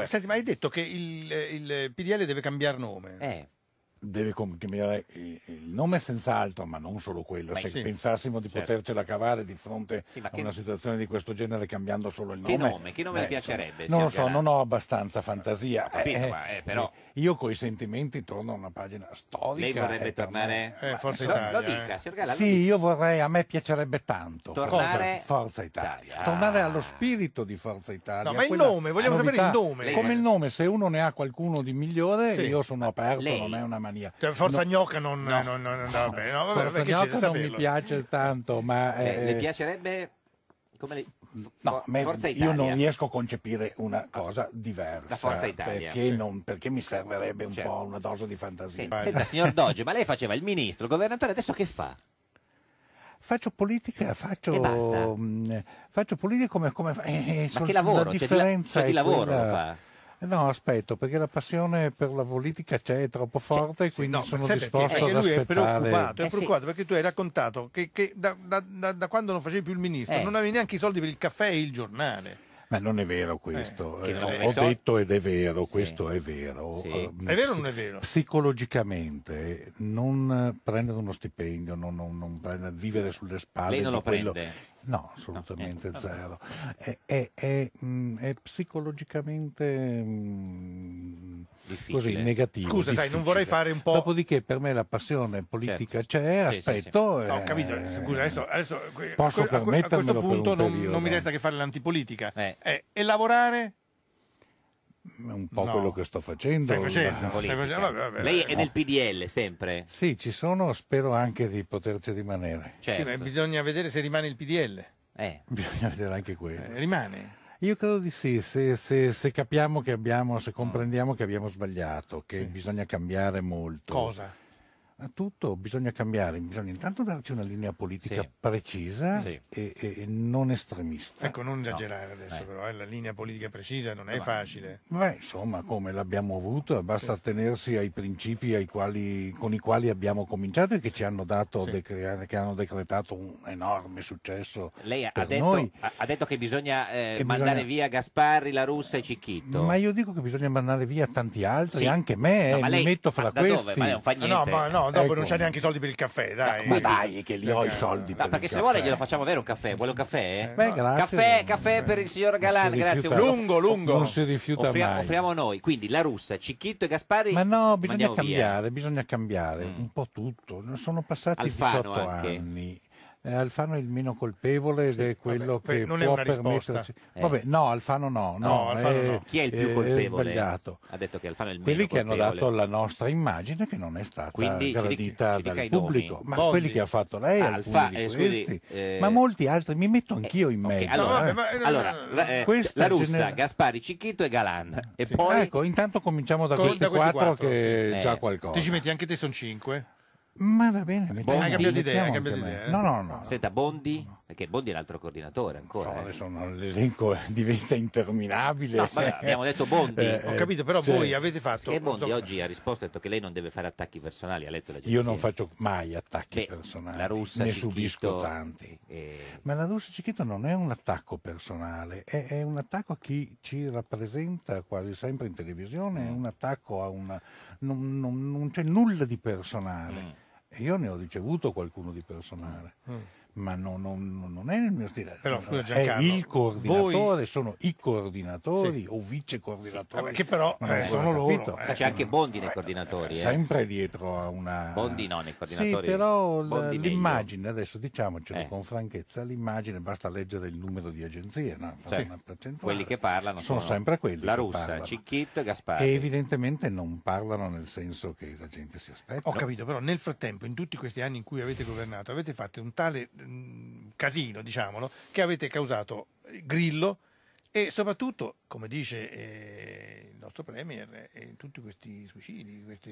Senti, ma hai detto che il PDL deve cambiare nome. Deve cambiare il nome senz'altro, ma non solo quello. Se pensassimo di potercela cavare di fronte a una situazione di questo genere cambiando solo il nome. Che nome le piacerebbe? Non lo so, non ho abbastanza fantasia. Capito, però... Io coi sentimenti torno a una pagina storica. Lei vorrebbe tornare? Forza Italia. Lo dica, signor Galan. Sì, io vorrei, a me piacerebbe tanto tornare Forza Italia. Tornare allo spirito di Forza Italia. No, ma il nome, vogliamo sapere il nome. Come il nome, se uno ne ha qualcuno di migliore, io sono aperto, non è una mania. Cioè, Forza Gnocca non andava bene. No, vabbè, Forza Gnocca non mi piace tanto, ma... le piacerebbe... Come Forza Italia. Io non riesco a concepire una cosa diversa. Forza Italia. Perché mi servirebbe un po' una dose di fantasia. Senta, signor Doge, ma lei faceva il ministro, il governatore, adesso che fa? Faccio politica, faccio politica come ma che lavoro? La differenza di lavoro lo fa? No, aspetto, perché la passione per la politica è troppo forte, quindi sono disposto ad lui aspettare. È preoccupato perché tu hai raccontato che da quando non facevi più il ministro non avevi neanche i soldi per il caffè e il giornale. Ma non è vero questo, ho detto ed è vero, questo è vero. È vero o non è vero? Psicologicamente non prendere uno stipendio, non vivere sulle spalle Lei non lo quello... prende? No, assolutamente zero. È psicologicamente così negativo. Scusa, sai, non vorrei fare un po'... Dopodiché per me la passione politica c'è, aspetto... Ho capito, scusa, adesso posso a questo punto non mi resta che fare l'antipolitica. E lavorare... Un po' quello che sto facendo. Stai facendo vabbè. Lei è nel PDL sempre? Sì, ci sono, spero anche di poterci rimanere. Sì, ma bisogna vedere se rimane il PDL. Bisogna vedere anche quello. Rimane? Io credo di sì, se capiamo che se comprendiamo che abbiamo sbagliato, che bisogna cambiare molto. Cosa? A tutto bisogna cambiare, bisogna intanto darci una linea politica precisa e non estremista. Ecco, non esagerare adesso però, la linea politica precisa non è facile. Beh, insomma, come l'abbiamo avuto, basta attenersi ai principi con i quali abbiamo cominciato e che ci hanno dato, che hanno decretato un enorme successo. Lei ha detto che bisogna mandare via Gasparri, La Russa e Cicchitto. Ma io dico che bisogna mandare via tanti altri, anche me, mi metto fra questi. Dove? Ma non fa niente. No, dopo non c'è neanche i soldi per il caffè, dai. Ma dai, che li ho i soldi per il caffè. Perché se vuole glielo facciamo avere un caffè. Vuole un caffè? Beh, grazie. Caffè per il signor Galan, grazie. Lungo. Non si rifiuta mai. Offriamo noi, quindi La Russa, Cicchitto e Gasparri. Ma no, bisogna cambiare un po' tutto. Sono passati Alfano 18 anni. Alfano è il meno colpevole ed è quello che non può è una permettersi. Vabbè, no, Alfano no. Alfano no. Chi è il più colpevole? È sbagliato. Ha detto che Alfano è il meno quelli che colpevole. hanno dato la nostra immagine che non è stata gradita dal pubblico. Ma Bondi. quelli che ha fatto lei, alcuni di questi, ma molti altri, mi metto anch'io in mezzo. La Russa, Gasparri, Cicchitto e Galan. E poi... Ecco, intanto cominciamo da questi quattro che è già qualcosa. Ti ci metti anche te, sono 5? Ma va bene, hai cambiato idea, No. Senta, Bondi, perché Bondi è l'altro coordinatore ancora. Adesso l'elenco diventa interminabile. No, vabbè, abbiamo detto Bondi. Ho capito, però voi avete fatto... E Bondi oggi ha risposto, ha detto che lei non deve fare attacchi personali, ha letto l'agenzia. Io non faccio mai attacchi personali, la Russa, ne Cicchitto, subisco tanti. Ma la Russa Cicchitto non è un attacco personale, è un attacco a chi ci rappresenta quasi sempre in televisione, è un attacco a una... non c'è nulla di personale. E io ne ho ricevuto qualcuno di personale, ma non è nel mio stile. Però, scusa, è il coordinatore, sono i coordinatori o vice coordinatori. Che però sono loro. C'è anche Bondi nei coordinatori. Sempre dietro a una... Bondi no, nei coordinatori. Sì, però l'immagine, adesso diciamocelo con franchezza, l'immagine, basta leggere il numero di agenzie, no? Quelli che parlano sono sempre quelli. La Russa, Cicchitto e Gasparri. E evidentemente non parlano nel senso che la gente si aspetta. Ho capito, però nel frattempo, in tutti questi anni in cui avete governato, avete fatto un tale casino, diciamolo, che avete causato Grillo e soprattutto, come dice il nostro Premier, tutti questi suicidi, questo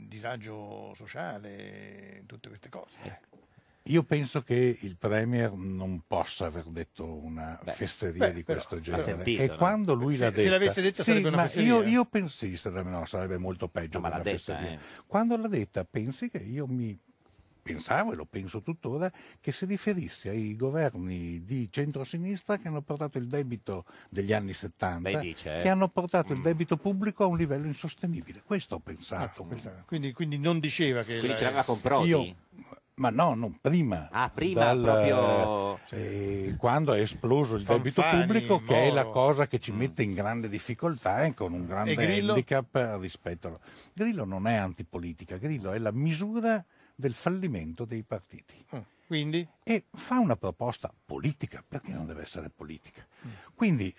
disagio sociale, tutte queste cose. Io penso che il Premier non possa aver detto una fesseria di questo genere. Sentito, e quando lui l'ha detta... Se l'avesse detta sarebbe una fesseria? Io penso, sì, sarebbe molto peggio che una fesseria. Quando l'ha detta, pensi che io mi pensavo e lo penso tuttora, che si riferisse ai governi di centrosinistra che hanno portato il debito degli anni 70, che hanno portato il debito pubblico a un livello insostenibile. Questo ho pensato. Quindi non diceva che... Quindi ce l'aveva con Prodi? Ma no, non prima. Prima proprio... quando è esploso il debito pubblico, che è la cosa che ci mette in grande difficoltà e con un grande handicap rispetto. Grillo non è antipolitica, Grillo è la misura del fallimento dei partiti. Quindi? E fa una proposta politica, perché non deve essere politica. Quindi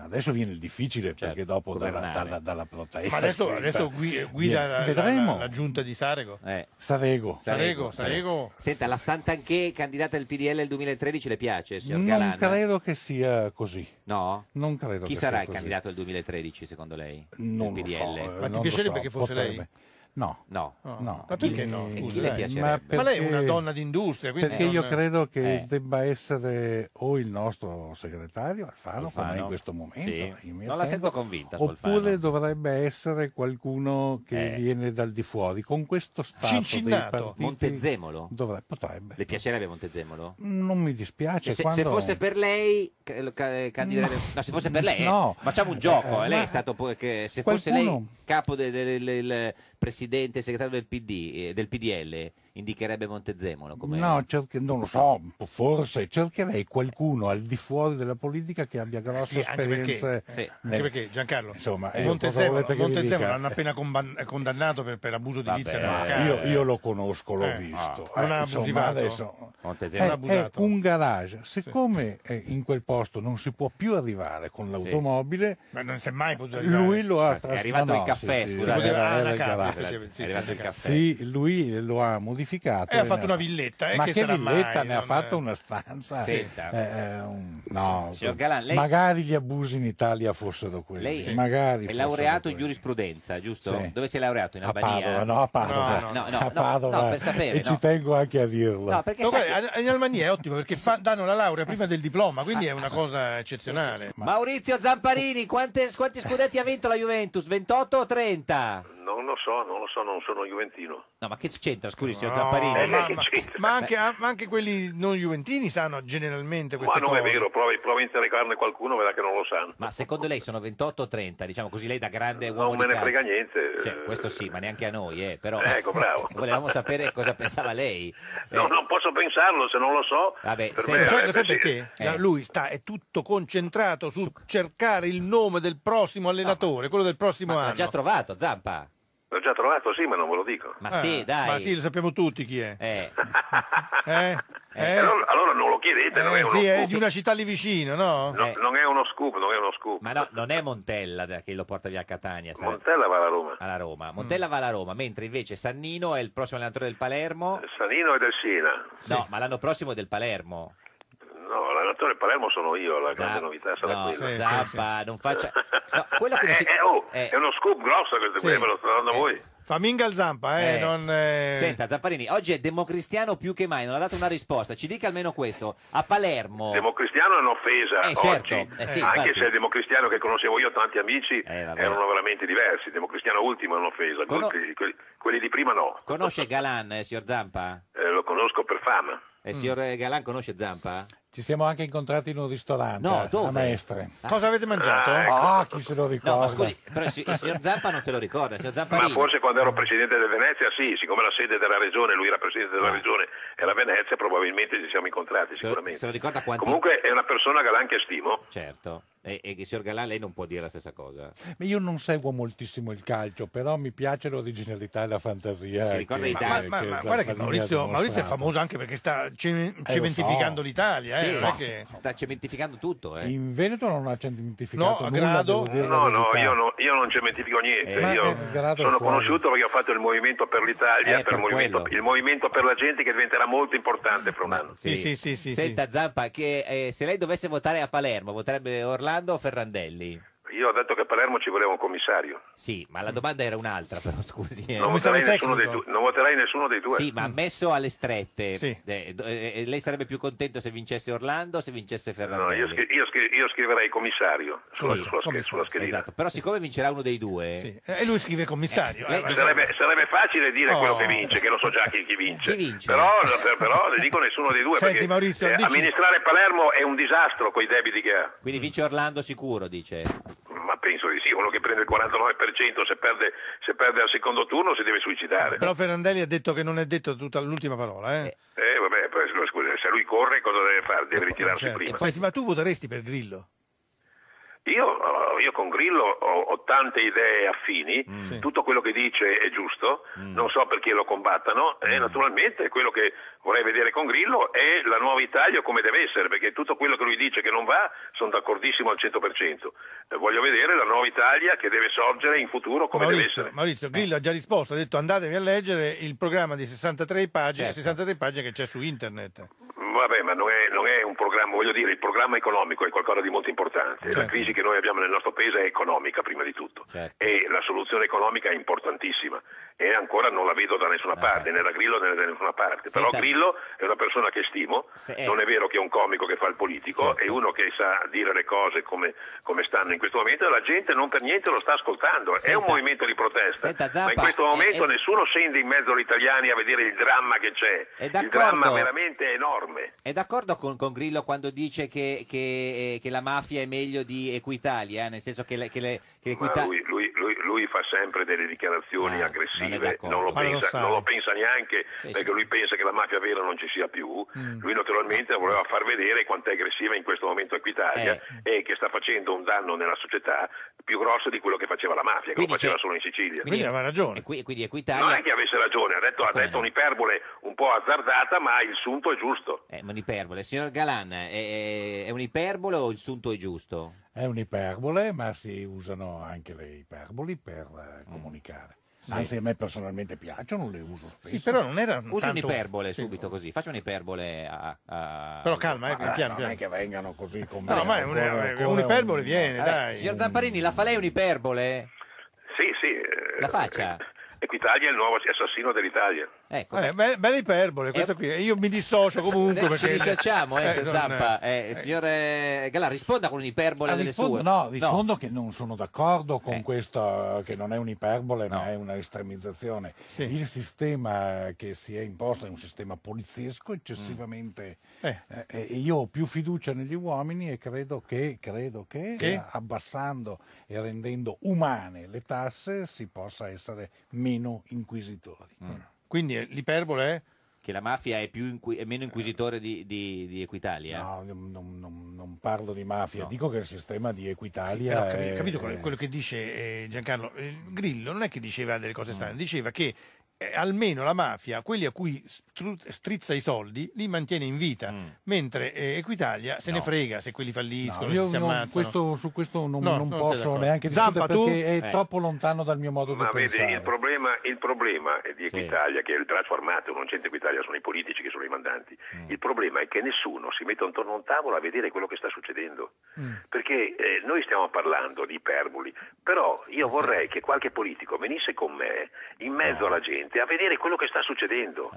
adesso viene il difficile, perché dopo dalla protesta... Ma adesso guida la giunta di Sarego? Sarego. Senta, la Santanchè, candidata del PDL del 2013, le piace, signor Galan? Non credo che sia così. No? Non credo. Chi sarà il candidato del 2013, secondo lei? Non del PDL? lo so. Ma ti piacerebbe che fosse lei? No. No. Ma perché no? Scusi, chi le piacerebbe? Ma lei è una donna d'industria. Perché io credo che debba essere o il nostro segretario Alfano, come in questo momento. Non la sento convinta su Oppure Alfano. dovrebbe essere qualcuno che viene dal di fuori. Con questo stato dei partiti, Montezemolo? Potrebbe. Le piacerebbe Montezemolo? Non mi dispiace. Se fosse per lei, candiderebbe... No, se fosse per lei, facciamo un gioco. Lei è stato se fosse lei capo del presidente segretario del PD, del PDL, indicherebbe Montezemolo come... No, non lo so, forse cercherei qualcuno al di fuori della politica che abbia grosse esperienze. Anche perché Giancarlo, insomma, Montezemolo l'hanno appena condannato per abuso di edilizia. Io lo conosco, l'ho visto. Non ha abusivato? Adesso è un garage. Siccome in quel posto non si può più arrivare con l'automobile, ma non si è mai potuto arrivare. Lui lo ha È arrivato il caffè, scusate. Era il garage. Sì, lui lo ha modificato e ha fatto una villetta. Ma che villetta? Mai, ne ha fatto una stanza. Signor Galan, lei... magari gli abusi in Italia fossero quelli. Lei magari è laureato in giurisprudenza, giusto? Sì. Dove si è laureato? In Albania? A Padova. A Padova. Per sapere, e ci tengo anche a dirlo. No, perché in Albania è ottimo perché danno la laurea prima del diploma, quindi è una cosa eccezionale. Maurizio Zamparini, quanti scudetti ha vinto la Juventus? 28 o 30? Non lo so, non sono juventino. No, ma che c'entra, scusi, signor Zamparini? Ma anche quelli non juventini sanno generalmente queste cose. Ma non è vero, provi a interrogarne qualcuno, vedrà che non lo sanno. Ma secondo lei sono 28 o 30? Diciamo così, lei da grande uomo non me di ne calcio. frega niente. Cioè, questo sì, ma neanche a noi, però. Ecco, bravo. Volevamo sapere cosa pensava lei. No, non posso pensarlo, se non lo so. Vabbè, sai perché? Lui è tutto concentrato su cercare il nome del prossimo allenatore, quello del prossimo anno. L'ha già trovato, Zampa? L'ho già trovato, sì, ma non ve lo dico. Ma sì, dai. Ma sì, lo sappiamo tutti chi è. Allora non lo chiedete, non è uno scoop. È di una città lì vicino, no? Non è uno scoop, non è uno scoop. Ma no, non è Montella che lo porta via a Catania. Montella va alla Roma. Alla Roma. Montella va alla Roma, mentre invece Sannino è il prossimo allenatore del Palermo. Sannino è del Siena. No, ma l'anno prossimo è del Palermo. No, l'allenatore Palermo sono io, la grande novità sarà quella. Zappa, non faccia... No, quello che non si... è uno scoop grosso questo, me lo sto dando voi. Faminga il Zampa, non... Senta, Zamparini, oggi è democristiano più che mai, non ha dato una risposta. Ci dica almeno questo. A Palermo... Democristiano è un'offesa certo. oggi, Sì, anche infatti. se il democristiano che conoscevo io, tanti amici, erano veramente diversi. Il democristiano ultimo è un'offesa, quelli di prima no. Conosce Galan, signor Zampa? Lo conosco per fama. Signor Galan conosce Zampa? Ci siamo anche incontrati in un ristorante dove? a Mestre. Cosa avete mangiato? Chi se lo ricorda? No, ma scusi, però il signor Zampa non se lo ricorda, il signor Zamparini. Ma forse quando ero presidente del Venezia, sì, siccome la sede della regione, lui era presidente della regione e la Venezia, probabilmente ci siamo incontrati sicuramente. Se lo ricorda quanti... Comunque è una persona Galan che stimo. Certo. E il signor Galan lei non può dire la stessa cosa. Io non seguo moltissimo il calcio, però mi piace l'originalità e la fantasia. Si ricorda ma guarda che Maurizio è famoso anche perché sta cementificando l'Italia. Sta cementificando tutto. In Veneto non ha cementificato nulla. Grado? No, io non cementifico niente. Io sono conosciuto perché ho fatto il movimento per l'Italia, il movimento per la gente che diventerà molto importante fra un anno. Sì. Senta Zampa, che se lei dovesse votare a Palermo, voterebbe Orlando o Ferrandelli? Io ho detto che a Palermo ci voleva un commissario. Sì, ma la domanda era un'altra, però scusi. Non voterai nessuno dei due. Sì, ma messo alle strette, sì. Lei sarebbe più contento se vincesse Orlando o se vincesse Ferrandelli? No, io scriverei commissario sulla schedina. Esatto, però siccome vincerà uno dei due... Sì. E lui scrive commissario. Sarebbe facile dire quello che vince, che lo so già chi vince. Chi vince? Però le dico nessuno dei due. Senti, perché Maurizio, amministrare Palermo è un disastro con i debiti che ha. Quindi vince Orlando sicuro, dice? Ma penso di sì, uno che prende il 49% se perde al secondo turno si deve suicidare. Però Ferrandelli ha detto che non è detto tutta l'ultima parola. Vabbè, scusa, se lui corre cosa deve fare? Deve ritirarsi prima. Senti, ma tu voteresti per Grillo? Io con Grillo ho tante idee affini, tutto quello che dice è giusto, non so perché lo combattano e naturalmente quello che vorrei vedere con Grillo è la nuova Italia come deve essere, perché tutto quello che lui dice che non va sono d'accordissimo al 100%. Voglio vedere la nuova Italia che deve sorgere in futuro come deve essere. Maurizio, Grillo ha già risposto, ha detto andatevi a leggere il programma di 63 pagine, certo. 63 pagine che c'è su internet. Vabbè, ma non è un programma, voglio dire, il programma economico è qualcosa di molto importante. Certo. La crisi che noi abbiamo nel nostro paese è economica prima di tutto, certo. E la soluzione economica è importantissima e ancora non la vedo da nessuna parte, né da Grillo né da nessuna parte. Però Grillo è una persona che stimo, non è vero che è un comico che fa il politico, certo. è uno che sa dire le cose come stanno in questo momento e la gente non per niente lo sta ascoltando. È un movimento di protesta, Zappa, ma in questo momento nessuno scende in mezzo agli italiani a vedere il dramma che c'è. Il dramma veramente enorme. È d'accordo con Grillo quando dice che la mafia è meglio di Equitalia, nel senso che lui fa sempre delle dichiarazioni aggressive, non lo pensa neanche, perché lui pensa che la mafia vera non ci sia più. Lui naturalmente voleva far vedere quanto è aggressiva in questo momento Equitalia e che sta facendo un danno nella società più grosso di quello che faceva la mafia, che lo faceva solo in Sicilia. Quindi aveva ragione. Quindi Equitalia... Non è che avesse ragione, ha detto un'iperbole un po' azzardata, ma il sunto è giusto. Un'iperbole. Signor Galan, è un'iperbole o il sunto è giusto? È un'iperbole, ma si usano anche le iperboli per comunicare. Anzi, a me personalmente piacciono, le uso spesso. Sì, però non era Usi un'iperbole subito così, faccio un'iperbole Però calma, piano. Non è che vengano così con me. No, ma un'iperbole viene, dai. Signor Zamparini, la fa lei un'iperbole? Sì. La faccia. Equitalia è il nuovo assassino dell'Italia. Ecco, bella iperbole questa qui. Io mi dissocio comunque. Ci dissociamo, signor Zampa. Signor Galan, risponda con un'iperbole delle sue. No, rispondo che non sono d'accordo con questo, che non è un'iperbole, ma è una estremizzazione. Sì. Il sistema che si è imposto è un sistema poliziesco eccessivamente. E io ho più fiducia negli uomini e credo che abbassando e rendendo umane le tasse si possa essere meno inquisitori. Quindi l'iperbole è? Che la mafia è meno inquisitore di Equitalia? No, non parlo di mafia, dico che il sistema di Equitalia è... Capito quello che dice Giancarlo? Grillo non è che diceva delle cose strane, diceva che almeno la mafia, quelli a cui strizza i soldi, li mantiene in vita, mentre Equitalia se ne frega se quelli falliscono, se si ammazzano. Su questo non posso neanche discutere perché è troppo lontano dal mio modo di pensare. Ma vedi, il problema di Equitalia, che è il braccio armato, non c'entra Equitalia, sono i politici che sono i mandanti. Il problema è che nessuno si mette intorno a un tavolo a vedere quello che sta succedendo. Perché noi stiamo parlando di iperboli, però io vorrei che qualche politico venisse con me in mezzo alla gente a vedere quello che sta succedendo.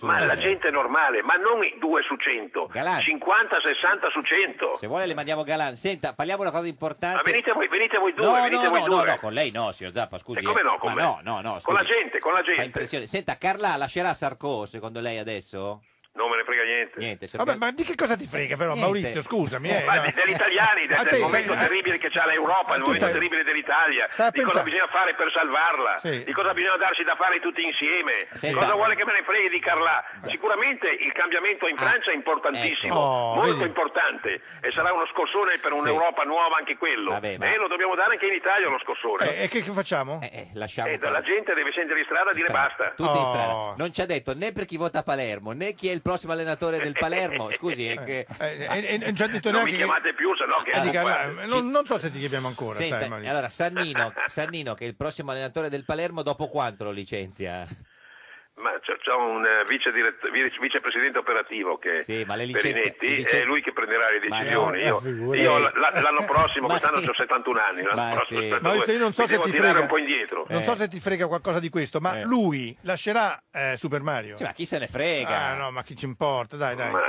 Ma la gente normale, ma non 2 su 100, Galan. 50, 60 su 100. Se vuole le mandiamo Galan. Senta, parliamo di una cosa importante. Ma venite voi due. No, con lei no, signor Zappa, scusi. E come no, con me? No, con la gente. Fa impressione. Senta, Carla lascerà Sarko, secondo lei adesso? Non me ne frega niente. Vabbè, ma di che cosa ti frega però, Niente. Maurizio, scusami. Ma degli italiani, del momento terribile che c'ha l'Europa, il momento terribile dell'Italia, di cosa bisogna fare per salvarla, di cosa bisogna darsi da fare tutti insieme, cosa vuole che me ne freghi di Carla. Sicuramente il cambiamento in Francia è importantissimo, molto importante, e sarà uno scossone per un'Europa nuova anche quello. Lo dobbiamo dare anche in Italia lo scossone. E che facciamo? Lasciamo la gente deve scendere in strada a dire basta. Tutti in strada. Non ci ha detto né per chi vota a Palermo, né chi è il prossimo allenatore del Palermo. Scusi, non ci ha detto non neanche mi chiamate più, se no che non so se ti chiamiamo ancora. Senta, sai, allora Sannino, che è il prossimo allenatore del Palermo, dopo quanto lo licenzia? Ma c'è un vicepresidente operativo che Perinetti, è lui che prenderà le decisioni. Io l'anno prossimo, quest'anno ho 71 anni, ma io non so se ti frega un po' indietro. Non so se ti frega qualcosa di questo, ma lui lascerà Super Mario? Ma chi se ne frega? No, ma chi ci importa? Dai. Ma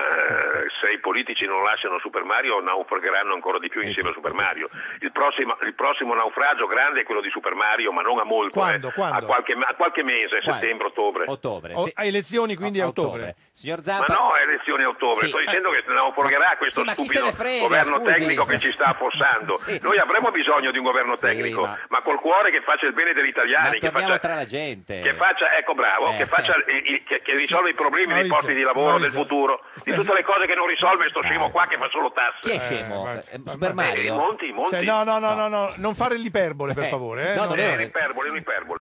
se i politici non lasciano Super Mario, naufragheranno ancora di più insieme a Super Mario. Il prossimo naufragio grande è quello di Super Mario, ma non a molto. Quando? A qualche mese, settembre-ottobre. A elezioni quindi a ottobre. Signor Zampa... Ma no, elezioni a ottobre. Sto dicendo che naufragherà questo stupido governo tecnico che ci sta affossando. Noi avremo bisogno di un governo tecnico, ma col cuore che faccia il bene degli italiani, che faccia tra la gente. Che faccia, ecco bravo, che risolva i problemi dei posti di lavoro del futuro, di tutte le cose che non risolve sto scemo qua che fa solo tasse. Chi è scemo? Super Mario? Monti. No, non fare l'iperbole per favore. Non è un'iperbole.